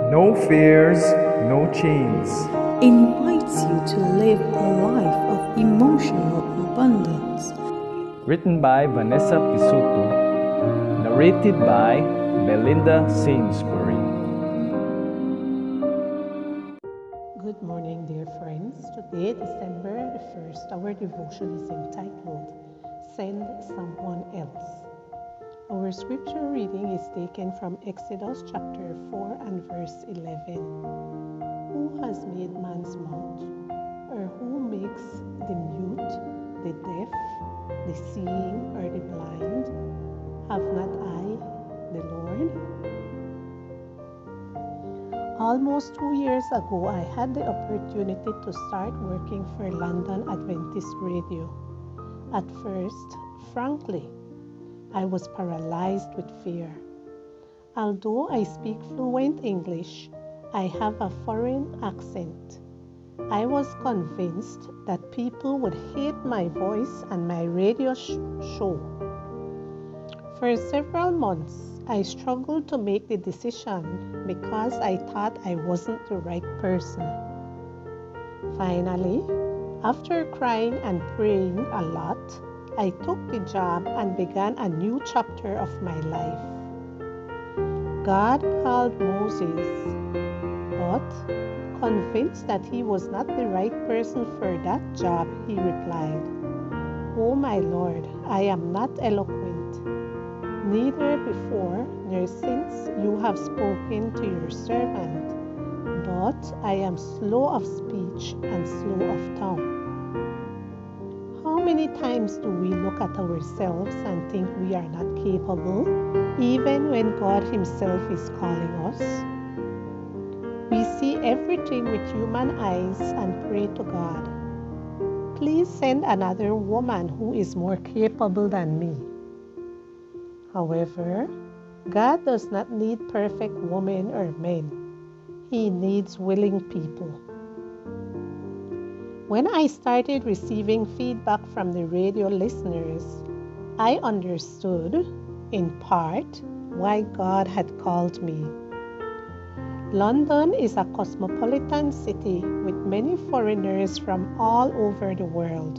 No fears, no chains. Invites you to live a life of emotional abundance. Written by Vanessa Pisuto. Narrated by Belinda Sainsbury. Good morning, dear friends. Today, December the 1st, our devotion is entitled Send Someone Else. Our scripture reading is taken from Exodus chapter 4 and verse 11. Who has made man's mouth, or who makes the mute, the deaf, the seeing, or the blind? Have not I, the Lord? Almost 2 years ago, I had the opportunity to start working for London Adventist Radio. At first, frankly, I was paralyzed with fear. Although I speak fluent English, I have a foreign accent. I was convinced that people would hate my voice and my radio show. For several months, I struggled to make the decision because I thought I wasn't the right person. Finally, after crying and praying a lot, I took the job and began a new chapter of my life. God called Moses, but convinced that he was not the right person for that job, he replied, "Oh my Lord, I am not eloquent, neither before nor since you have spoken to your servant, but I am slow of speech and slow of tongue." How many times do we look at ourselves and think we are not capable, even when God Himself is calling us? We see everything with human eyes and pray to God, "Please send another woman who is more capable than me." However, God does not need perfect women or men. He needs willing people. When I started receiving feedback from the radio listeners, I understood, in part, why God had called me. London is a cosmopolitan city with many foreigners from all over the world.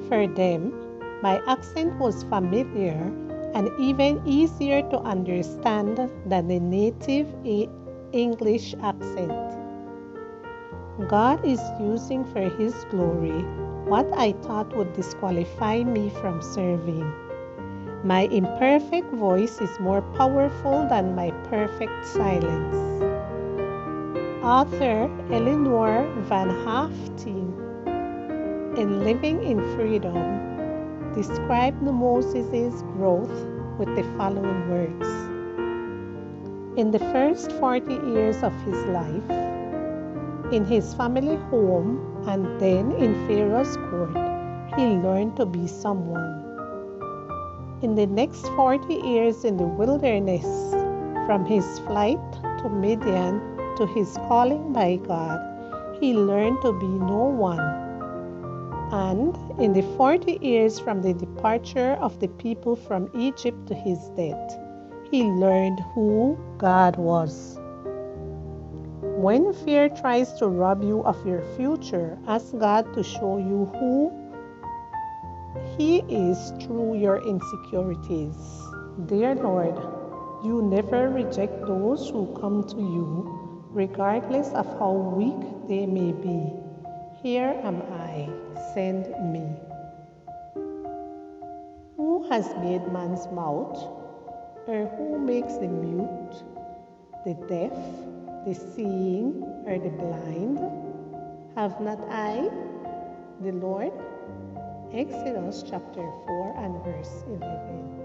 For them, my accent was familiar and even easier to understand than the native English accent. God is using for His glory what I thought would disqualify me from serving. My imperfect voice is more powerful than my perfect silence. Author Eleanor Van Haften, in Living in Freedom, described Moses' growth with the following words. In the first 40 years of his life, in his family home and then in Pharaoh's court, he learned to be someone. In the next 40 years in the wilderness, from his flight to Midian to his calling by God, he learned to be no one. And in the 40 years from the departure of the people from Egypt to his death, he learned who God was. When fear tries to rob you of your future, ask God to show you who He is through your insecurities. Dear Lord, you never reject those who come to you, regardless of how weak they may be. Here am I, send me. Who has made man's mouth, or who makes the mute, the deaf, the seeing, or the blind? Have not I, the Lord? Exodus chapter 4 and verse 11.